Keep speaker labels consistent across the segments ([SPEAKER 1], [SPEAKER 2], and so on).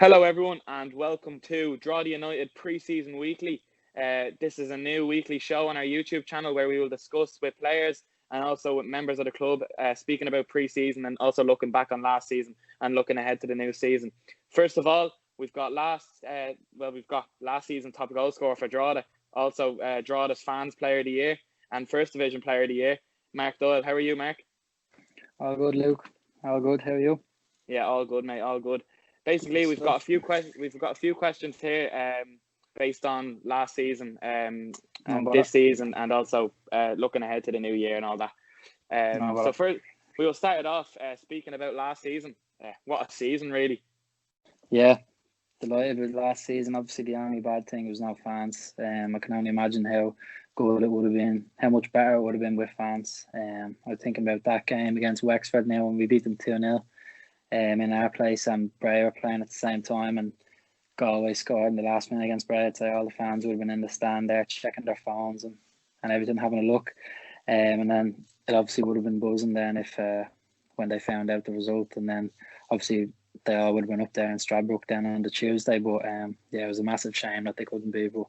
[SPEAKER 1] Hello everyone and welcome to Drogheda United Pre-season Weekly. This is a new weekly show on our YouTube channel where we will discuss with players and also with members of the club speaking about pre-season and also looking back on last season and looking ahead to the new season. First of all, we've got last season top goal scorer for Drogheda, also Drogheda's Fans Player of the Year and First Division Player of the Year, Mark Doyle. How are you, Mark?
[SPEAKER 2] All good, Luke. All good. How are you?
[SPEAKER 1] Yeah, all good, mate. All good. Basically, we've got a few questions. We've got a few questions here, based on last season, and this season, and also looking ahead to the new year and all that. So first, we will start it off speaking about last season. What a season, really!
[SPEAKER 2] Yeah, delighted with last season. Obviously, the only bad thing was no fans. I can only imagine how good it would have been, how much better it would have been with fans. I was thinking about that game against Wexford now when we beat them 2-0. In our place, and Bray were playing at the same time, and Galway scored in the last minute against Bray. I'd say all the fans would have been in the stand there checking their phones and everything, having a look. And then it obviously would have been buzzing then if when they found out the result, and then obviously they all would have been up there in Stradbrook then on the Tuesday. But it was a massive shame that they couldn't be. But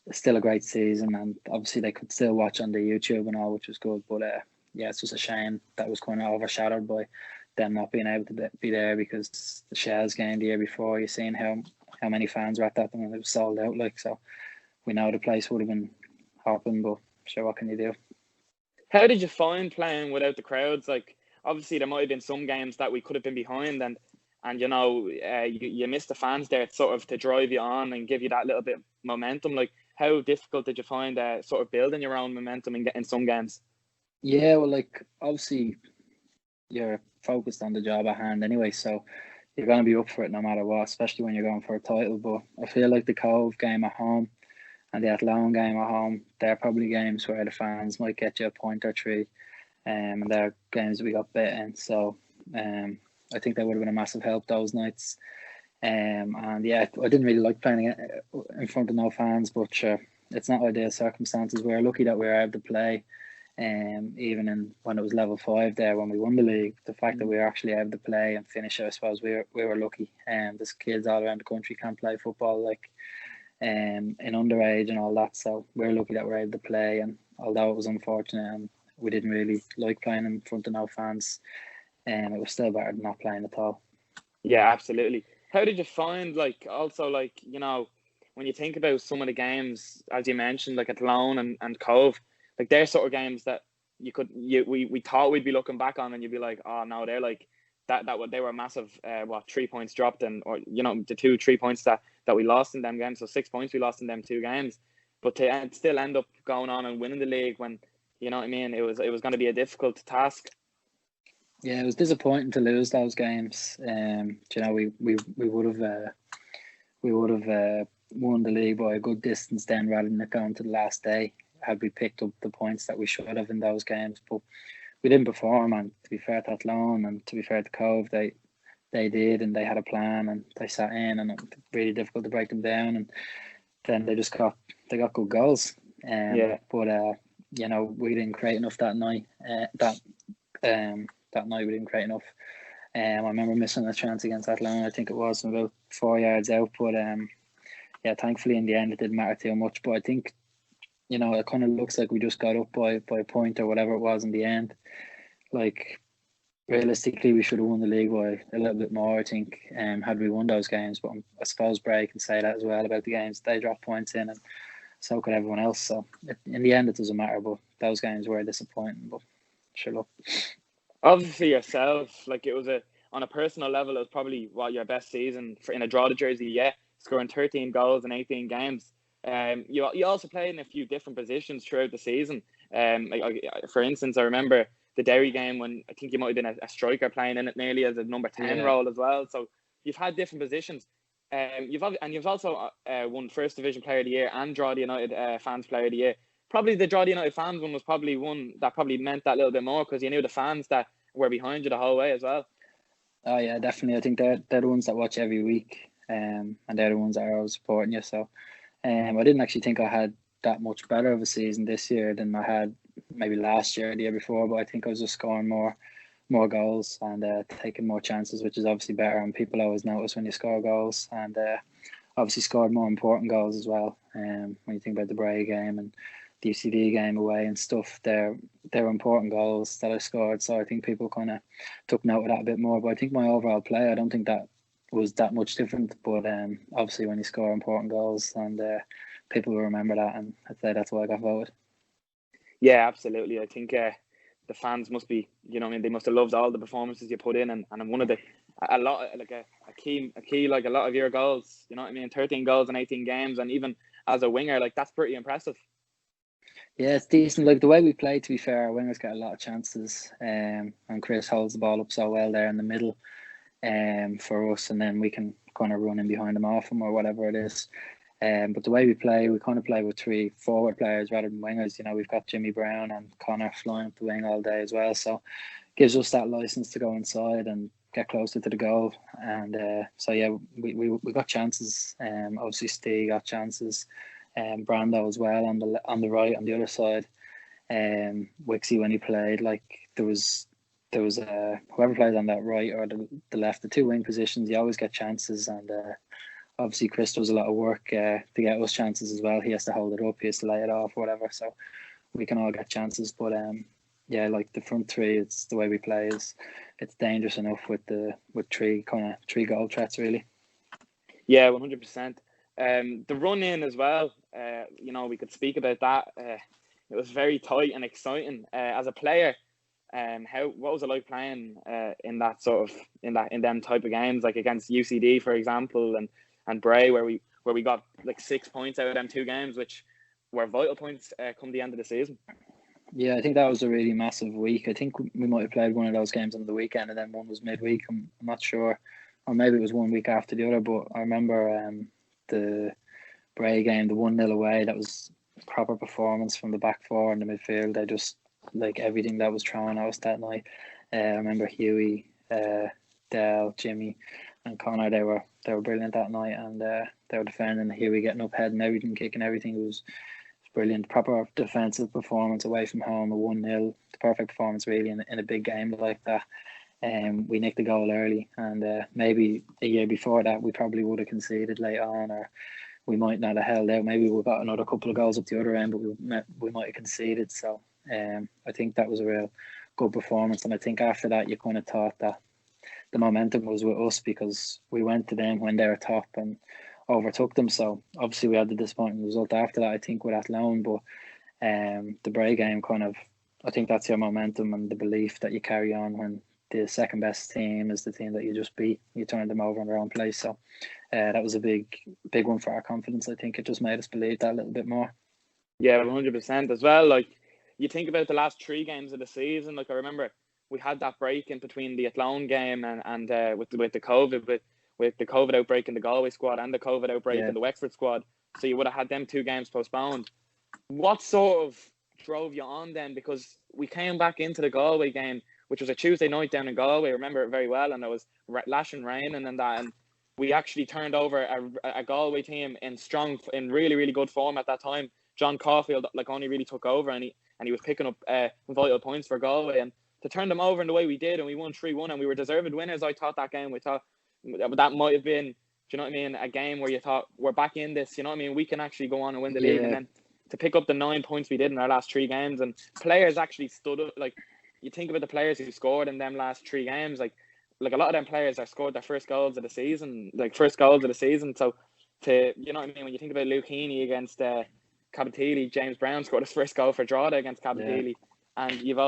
[SPEAKER 2] it's still a great season, and obviously they could still watch on the YouTube and all, which was good. But it's just a shame that was kind of overshadowed by them not being able to be there, because the Shells game the year before, you seen how many fans were at that and it was sold out. So we know the place would have been hopping, but sure, what can you do?
[SPEAKER 1] How did you find playing without the crowds? Like, obviously there might have been some games that we could have been behind, and you missed the fans there sort of to drive you on and give you that little bit of momentum. Like, how difficult did you find sort of building your own momentum and getting some games?
[SPEAKER 2] Yeah, well, like, obviously you're focused on the job at hand anyway, so you're going to be up for it no matter what, especially when you're going for a title. But I feel like the Cove game at home and the Athlone game at home, they're probably games where the fans might get you a point or three, and they're games that we got beaten. So I think they would have been a massive help those nights. And yeah, I didn't really like playing in front of no fans, but sure, it's not ideal circumstances. We're lucky that we were able to play. Even when it was level 5 there when we won the league, the fact that we were actually able to play and finish it, I suppose we were lucky. There's kids all around the country can't play football, like in underage and all that, so we're lucky that we're able to play. And although it was unfortunate and we didn't really like playing in front of no fans, it was still better than not playing at all.
[SPEAKER 1] Yeah, absolutely. How did you find, like, also, like, when you think about some of the games, as you mentioned, like Athlone and Cove, like they're sort of games that we thought we'd be looking back on, and you'd be like, oh no, they're like they were massive 3 points dropped, and or the 3 points that we lost in them games, so 6 points we lost in them 2 games, but to still end up going on and winning the league when it was going to be a difficult task.
[SPEAKER 2] Yeah, it was disappointing to lose those games. We would have won the league by a good distance then, rather than it going to the last day, had we picked up the points that we should have in those games. But we didn't perform, and to be fair to Athlone and to be fair to Cove, they did, and they had a plan and they sat in, and it was really difficult to break them down, and then they got good goals. But we didn't create enough that night. That night we didn't create enough. I remember missing a chance against Athlone, I think it was, from about 4 yards out, but thankfully in the end it didn't matter too much. But I think it kind of looks like we just got up by a point or whatever it was in the end. Like, realistically, we should have won the league by a little bit more, I think, had we won those games. But I suppose Bray can say that as well about the games. They dropped points in, and so could everyone else. So in the end, it doesn't matter. But those games were disappointing. But sure, look.
[SPEAKER 1] Obviously, yourself, like, it was on a personal level, it was probably your best season in a Drogheda jersey yet, scoring 13 goals in 18 games. You also played in a few different positions throughout the season. For instance, I remember the Derry game when I think you might have been a striker playing in it nearly as a number 10 role as well. So you've had different positions. You've also won First Division Player of the Year and Drogheda United Fans Player of the Year. Probably the Drogheda United fans one was probably one that probably meant that little bit more, because you knew the fans that were behind you the whole way as well.
[SPEAKER 2] Oh yeah, definitely. I think they're the ones that watch every week, and they're the ones that are always supporting you. So I didn't actually think I had that much better of a season this year than I had maybe last year or the year before, but I think I was just scoring more more goals and taking more chances, which is obviously better. And people always notice when you score goals, and obviously scored more important goals as well. When you think about the Bray game and the UCD game away and stuff, they're important goals that I scored. So I think people kind of took note of that a bit more. But I think my overall play, I don't think that was that much different. But obviously when you score important goals, and people will remember that, and I'd say that's why I got voted.
[SPEAKER 1] Yeah, absolutely. I think the fans must be, you know what I mean, they must have loved all the performances you put in, and one of the a key like a lot of your goals, you know what I mean, 13 goals in 18 games, and even as a winger, like that's pretty impressive.
[SPEAKER 2] Yeah, it's decent. Like the way we play, to be fair, our wingers get a lot of chances, and Chris holds the ball up so well there in the middle, for us, and then we can kind of run in behind them off them or whatever it is. But the way we kind of play with 3 forward players rather than wingers. You know, we've got Jimmy Brown and Connor flying up the wing all day as well, so gives us that license to go inside and get closer to the goal. And so yeah, we got chances. Obviously Steve got chances. Brando as well on the right, on the other side. Wixie, when he played, like there was whoever played on that right or the left, the 2 wing positions, you always get chances. And obviously Chris does a lot of work to get us chances as well. He has to hold it up, he has to lay it off, whatever. So we can all get chances. But yeah, like the front 3, it's the way we play is it's dangerous enough with 3 goal threats really.
[SPEAKER 1] Yeah, 100%. The run in as well, you know, we could speak about that. It was very tight and exciting. As a player, what was it like playing in that sort of in them type of games, like against UCD, for example, and Bray, where we got like 6 points out of them 2 games, which were vital points come the end of the season.
[SPEAKER 2] Yeah, I think that was a really massive week. I think we might have played one of those games on the weekend, and then one was midweek. I'm not sure, or maybe it was one week after the other. But I remember the Bray game, the 1-0 away. That was proper performance from the back 4 in the midfield. They just like everything that was thrown at us that night. I remember Huey, Dale, Jimmy, and Connor. They were brilliant that night, and they were defending. Huey getting up, head and everything, kicking everything. It was brilliant. Proper defensive performance away from home, a 1-0. The perfect performance really in a big game like that. We nicked the goal early, and maybe a year before that we probably would have conceded late on, or we might not have held out. Maybe we got another couple of goals up the other end, but we might have conceded. So I think that was a real good performance, and I think after that you kind of thought that the momentum was with us because we went to them when they were top and overtook them. So obviously we had the disappointing result after that, I think, with Athlone, but the Bray game kind of, I think that's your momentum and the belief that you carry on when the second best team is the team that you just beat. You turn them over in their own place. So that was a big one for our confidence. I think it just made us believe that a little bit more.
[SPEAKER 1] Yeah, 100% as well. Like you think about the last 3 games of the season. Like I remember we had that break in between the Athlone game and with the COVID, with the COVID outbreak in the Galway squad and the COVID outbreak in the Wexford squad. So you would have had them 2 games postponed. What sort of drove you on then? Because we came back into the Galway game, which was a Tuesday night down in Galway. I remember it very well, and it was lashing rain and that. And we actually turned over a Galway team in really, really good form at that time. John Caulfield only really took over, and he was picking up vital points for Galway. And to turn them over in the way we did, and we won 3-1, and we were deserved winners. I thought that game, we thought that might have been, do you know what I mean, a game where you thought we're back in this, you know what I mean, we can actually go on and win the league. And then to pick up the 9 points we did in our last 3 games, and players actually stood up. Like you think about the players who scored in them last 3 games, like a lot of them players have scored their first goals of the season. So to, you know what I mean, when you think about Luke Heaney against Cabatelli, James Brown scored his first goal for Drogheda against Cabatelli, and you've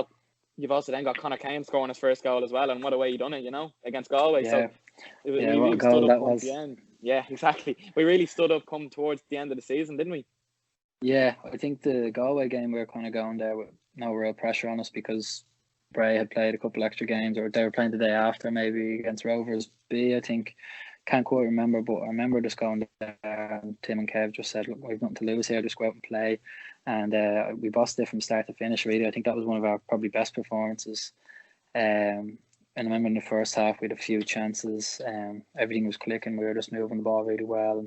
[SPEAKER 1] also then got Conor Kane scoring his first goal as well, and what a way he done it, you know, against Galway. So we really stood up at the end. Yeah, exactly. We really stood up come towards the end of the season, didn't we?
[SPEAKER 2] Yeah, I think the Galway game we were kind of going there with no real pressure on us because Bray had played a couple extra games, or they were playing the day after, maybe against Rovers B, I think. Can't quite remember, but I remember just going there and Tim and Kev just said, look, we've nothing to lose here, just go out and play. And we bossed it from start to finish, really. I think that was one of our probably best performances. And I remember in the first half we had a few chances. Everything was clicking. We were just moving the ball really well,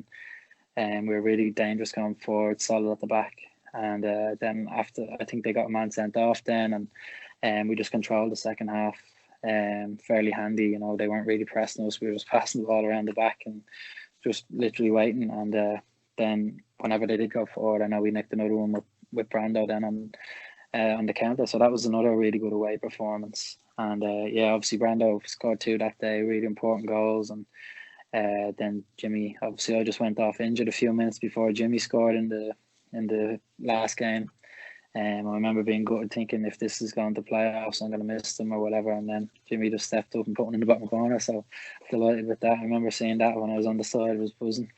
[SPEAKER 2] and we were really dangerous going forward, solid at the back. And then after, I think they got a man sent off then, and we just controlled the second half. fairly handy. You know, they weren't really pressing us. We were just passing the ball around the back and just literally waiting. And then whenever they did go forward, I know we nicked another one with Brando then on the counter. So that was another really good away performance. And yeah, obviously Brando scored 2 that day, really important goals. And then Jimmy, obviously I just went off injured a few minutes before Jimmy scored in the last game. I remember being gutted, thinking if this is going to playoffs, I'm going to miss them or whatever. And then Jimmy just stepped up and put one in the bottom corner. So delighted with that. I remember seeing that when I was on the side, I was buzzing.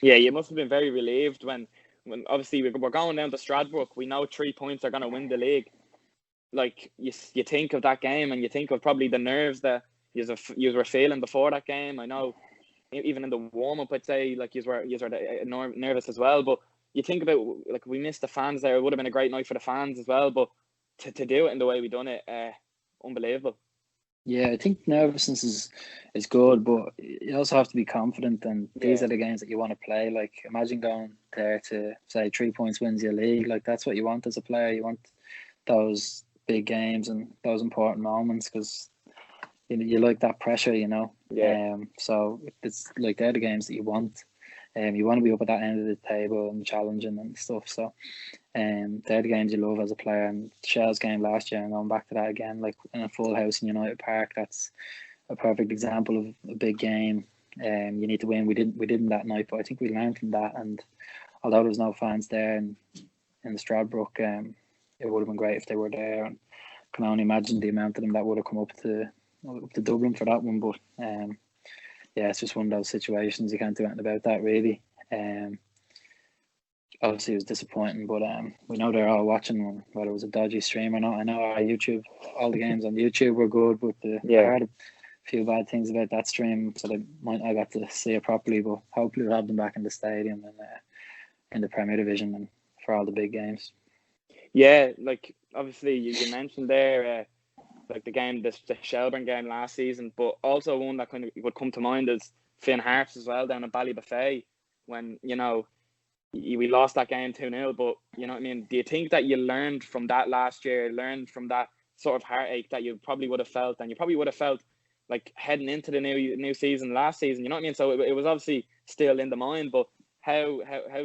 [SPEAKER 1] Yeah, you must have been very relieved when obviously we're going down to Stradbrook. We know 3 points are going to win the league. Like you think of that game, and you think of probably the nerves that you were feeling before that game. I know, even in the warm up, I'd say like you were nervous as well. But you think about, like, we missed the fans there. It would have been a great night for the fans as well. But to do it in the way we done it, unbelievable.
[SPEAKER 2] Yeah, I think nervousness is good, but you also have to be confident. And these are the games that you want to play. Like, imagine going there to say 3 points wins your league. Like, that's what you want as a player. You want those big games and those important moments, because you like that pressure, you know.
[SPEAKER 1] Yeah.
[SPEAKER 2] So it's like they're the games that you want. You want to be up at that end of the table and challenging and stuff. So they're the games you love as a player. And Shell's game last year, and going back to that again, like in a full house in United Park, that's a perfect example of a big game. You need to win. We didn't that night, but I think we learned from that. And although there was no fans there in the Stradbrook, it would have been great if they were there. And can only imagine the amount of them that would have come up to Dublin for that one. But yeah, it's just one of those situations. You can't do anything about that, really. Obviously, it was disappointing, but we know they're all watching, whether it was a dodgy stream or not. I know our YouTube, all the games on YouTube were good, but I heard a few bad things about that stream, so they might not got to see it properly. But hopefully, we'll have them back in the stadium and in the Premier Division and for all the big games.
[SPEAKER 1] Yeah, like obviously you mentioned there, like the game, the Shelburne game last season, but also one that kind of would come to mind is Finn Harps as well down at Ballybuffet, when, you know, we lost that game 2-0, but you know what I mean? Do you think that you learned from that last year, learned from that sort of heartache that you probably would have felt, and you probably would have felt like heading into the new season last season, you know what I mean? So it was obviously still in the mind, but how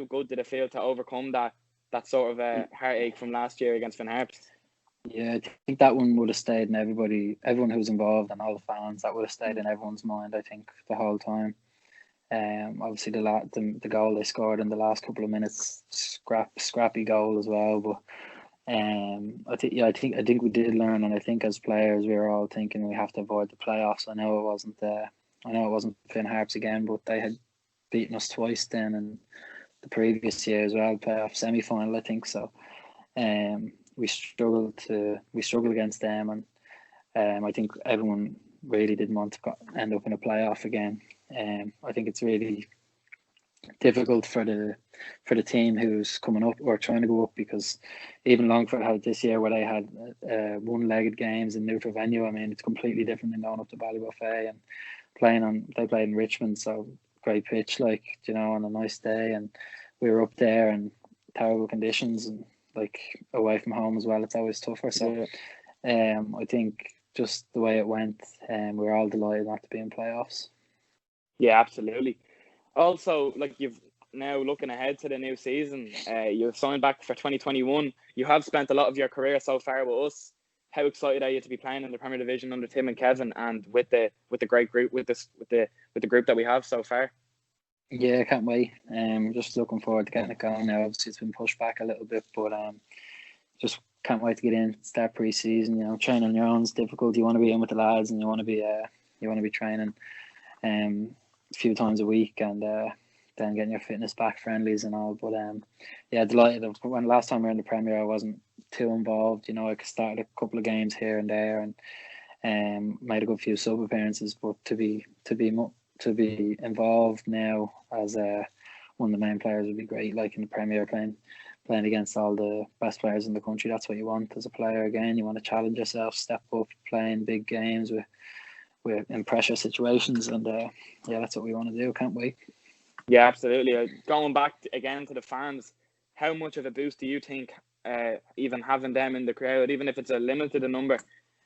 [SPEAKER 1] good did it feel to overcome that sort of heartache from last year against Finn Harps?
[SPEAKER 2] Yeah, I think that one would have stayed in everyone who was involved and all the fans. That would have stayed in everyone's mind, I think, the whole time. Obviously the goal they scored in the last couple of minutes, scrappy goal as well. But I think we did learn, and I think as players we were all thinking we have to avoid the playoffs. I know it wasn't Finn Harps again, but they had beaten us twice then, and the previous year as well, playoff semi-final, I think. So we struggled against them, and I think everyone really didn't want to end up in a playoff again. I think it's really difficult for the team who's coming up or trying to go up, because even Longford had this year where they had one-legged games in neutral venue. I mean, it's completely different than going up to Ballybuffet and they played in Richmond, so great pitch, like, you know, on a nice day, and we were up there in terrible conditions and like away from home as well. It's always tougher. So I think just the way it went, we're all delighted not to be in playoffs.
[SPEAKER 1] Yeah, absolutely. Also, like, you've now looking ahead to the new season, you've signed back for 2021. You have spent a lot of your career so far with us. How excited are you to be playing in the Premier Division under Tim and Kevin, and with the great group, with the group that we have so far?
[SPEAKER 2] Yeah, I can't wait. Just looking forward to getting it going now. Obviously, it's been pushed back a little bit, but just can't wait to get in, start pre-season. You know, training on your own is difficult. You want to be in with the lads, and you want to be training a few times a week, and then getting your fitness back, friendlies and all. But yeah, delighted. When last time we were in the Premier, I wasn't too involved. You know, I started a couple of games here and there, and made a good few sub appearances. But to be involved now as one of the main players would be great. Like in the Premier, playing against all the best players in the country. That's what you want as a player. Again, you want to challenge yourself, step up, playing big games with in pressure situations, and yeah, that's what we want to do. Can't wait.
[SPEAKER 1] Yeah, absolutely. Going back again to the fans, how much of a boost do you think even having them in the crowd, even if it's a limited number,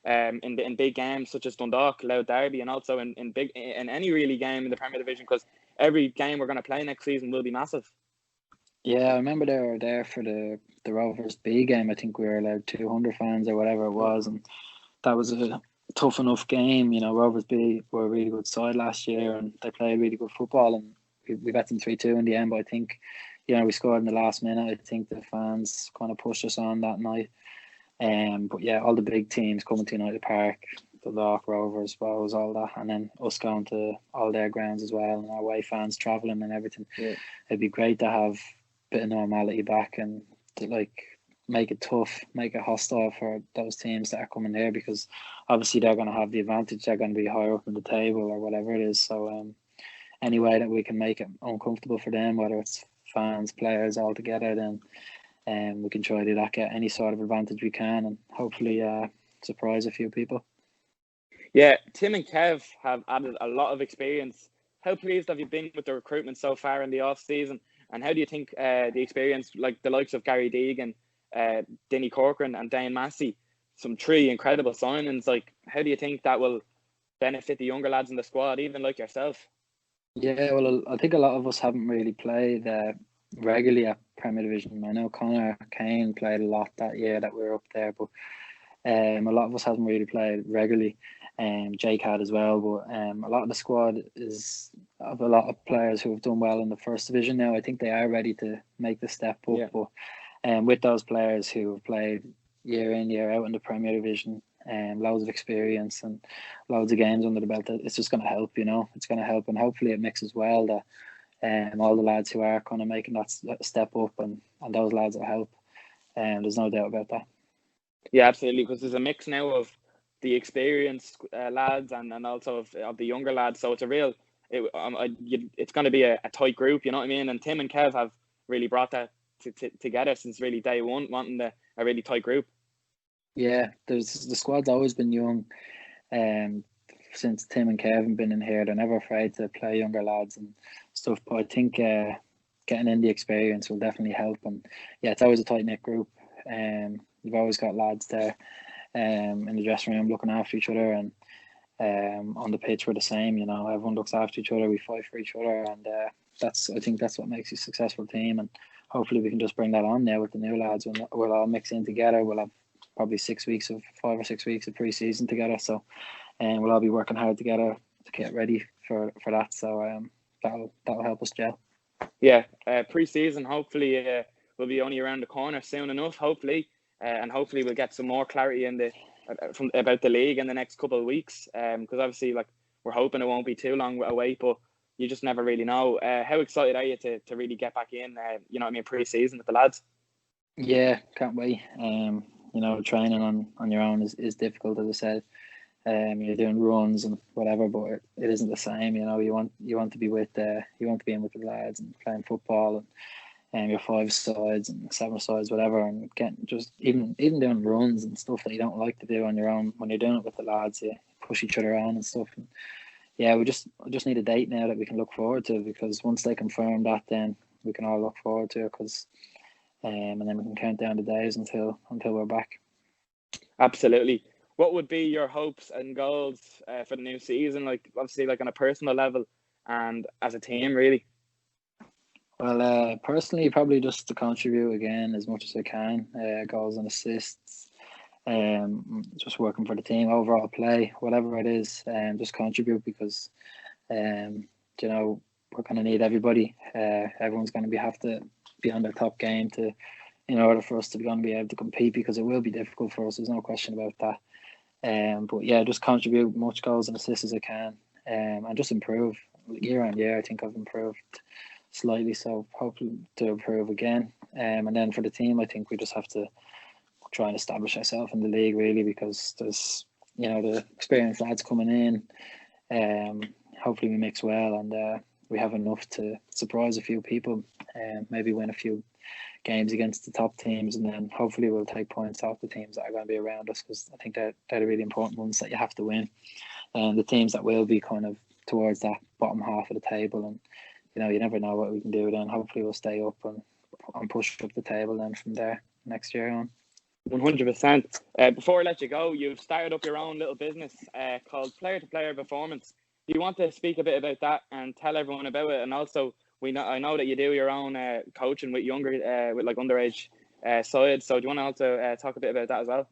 [SPEAKER 1] in big games such as Dundalk, Louth Derby, and also in any really game in the Premier Division, because every game we're going to play next season will be massive.
[SPEAKER 2] Yeah, I remember they were there for the Rovers B game. I think we were allowed 200 fans or whatever it was, and that was a tough enough game. You know, Rovers B were a really good side last year, and they played really good football, and we got them 3-2 in the end. But I think, you know, we scored in the last minute. I think the fans kind of pushed us on that night. But yeah, all the big teams coming to United Park, the Lock Rovers, Bows, all that, and then us going to all their grounds as well, and our away fans travelling and everything.
[SPEAKER 1] Yeah.
[SPEAKER 2] It'd be great to have a bit of normality back and to make it tough, make it hostile for those teams that are coming here, because obviously they're going to have the advantage. They're going to be higher up in the table or whatever it is. So any way that we can make it uncomfortable for them, whether it's fans, players, all together, then we can try to do that, get any sort of advantage we can, and hopefully surprise a few people.
[SPEAKER 1] Yeah, Tim and Kev have added a lot of experience. How pleased have you been with the recruitment so far in the off-season? And how do you think the experience, like the likes of Gary Deegan, Denny Corcoran and Dane Massey, some 3 incredible signings, like how do you think that will benefit the younger lads in the squad, even like yourself?
[SPEAKER 2] Yeah, well, I think a lot of us haven't really played regularly at Premier Division. I know Connor Kane played a lot that year that we were up there, but a lot of us haven't really played regularly. Jake had as well, but a lot of the squad is of a lot of players who have done well in the first division now. I think they are ready to make the step up.
[SPEAKER 1] Yeah.
[SPEAKER 2] But with those players who have played year in, year out in the Premier Division, loads of experience and loads of games under the belt, it's just going to help, you know. It's going to help, and hopefully it mixes well that all the lads who are kind of making that step up, and those lads will help. There's no doubt about that.
[SPEAKER 1] Yeah, absolutely, because there's a mix now of the experienced lads and also of the younger lads. So it's a real, it's going to be a tight group, you know what I mean? And Tim and Kev have really brought that together since really day one, wanting a really tight group.
[SPEAKER 2] Yeah, the squad's always been young. Since Tim and Kev have been in here, they're never afraid to play younger lads and stuff. But I think getting in the experience will definitely help. And yeah, it's always a tight knit group. You've always got lads there in the dressing room looking after each other, and on the pitch we're the same. You know, everyone looks after each other. We fight for each other, and I think that's what makes a successful team. And hopefully we can just bring that on now with the new lads. We'll all mix in together. We'll have probably 5 or 6 weeks of pre-season together. So, we'll all be working hard together to get ready for that. So that'll help us gel.
[SPEAKER 1] Yeah, pre-season hopefully will be only around the corner soon enough. Hopefully, and hopefully we'll get some more clarity about the league in the next couple of weeks. Because obviously, like, we're hoping it won't be too long away, but you just never really know. How excited are you to really get back in? You know what I mean, pre-season with the lads.
[SPEAKER 2] Yeah, can't wait. You know, training on your own is difficult, as I said. You're doing runs and whatever, but it isn't the same. You know, you want to be in with the lads and playing football, and your 5 sides and 7 sides, whatever, and getting just even doing runs and stuff that you don't like to do on your own. When you're doing it with the lads, you push each other on and stuff. And yeah, we just need a date now that we can look forward to, because once they confirm that, then we can all look forward to it. And then we can count down the days until we're back.
[SPEAKER 1] Absolutely. What would be your hopes and goals for the new season? Like, obviously, like on a personal level and as a team, really.
[SPEAKER 2] Well, personally, probably just to contribute again as much as I can. Goals and assists. Just working for the team, overall play, whatever it is, just contribute, because you know, we're going to need everybody. Everyone's going to have to be on their top game in order for us to be able to compete, because it will be difficult for us. There's no question about that. But yeah, just contribute much goals and assists as I can, and just improve year on year. I think I've improved slightly, so hopefully to improve again. And then for the team, I think we just have to try and establish ourselves in the league, really, because there's, you know, the experienced lads coming in. Hopefully we mix well, and we have enough to surprise a few people, and maybe win a few games against the top teams, and then hopefully we'll take points off the teams that are going to be around us, because I think they're the really important ones that you have to win. And the teams that will be kind of towards that bottom half of the table, and you know, you never know what we can do then. Hopefully we'll stay up and push up the table then from there next year on.
[SPEAKER 1] 100%. Before I let you go, you've started up your own little business called Player to Player Performance. Do you want to speak a bit about that and tell everyone about it? And also, I know that you do your own coaching with younger, with like underage side. So do you want to also talk a bit about that as well?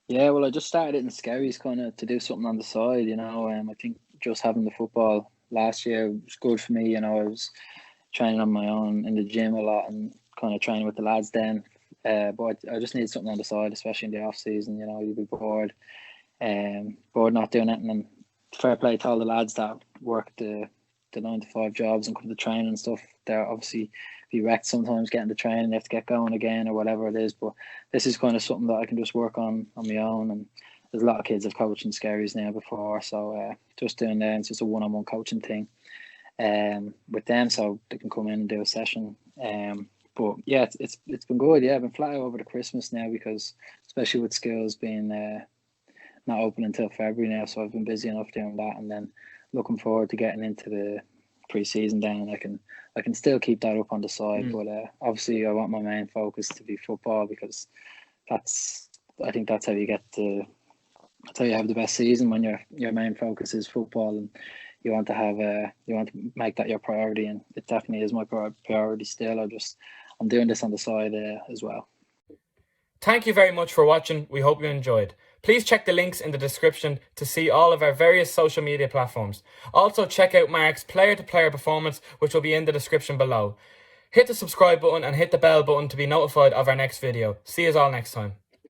[SPEAKER 2] Yeah, well, I just started it in Skerries kind of to do something on the side, you know. I think just having the football last year was good for me, you know. I was training on my own in the gym a lot and kind of training with the lads then. But I just need something on the side, especially in the off season. You know, you'd be bored, bored not doing anything. And fair play to all the lads that work the 9 to 5 jobs and come to training and stuff. They're obviously be wrecked sometimes getting to training. They have to get going again or whatever it is. But this is kind of something that I can just work on my own. And there's a lot of kids I've coached in Skerries now before, so just doing that. It's just a one-on-one coaching thing with them, so they can come in and do a session. But yeah, it's been good. Yeah, I've been flat out over the Christmas now because especially with schools being not open until February now, so I've been busy enough doing that, and then looking forward to getting into the pre-season then. I can still keep that up on the side, but obviously I want my main focus to be football because I think that's how you have the best season, when your main focus is football and you want to make that your priority, and it definitely is my priority still. I'm doing this on the side as well.
[SPEAKER 3] Thank you very much for watching. We hope you enjoyed. Please check the links in the description to see all of our various social media platforms. Also check out Mark's Player to Player Performance, which will be in the description below. Hit the subscribe button and hit the bell button to be notified of our next video. See you all next time.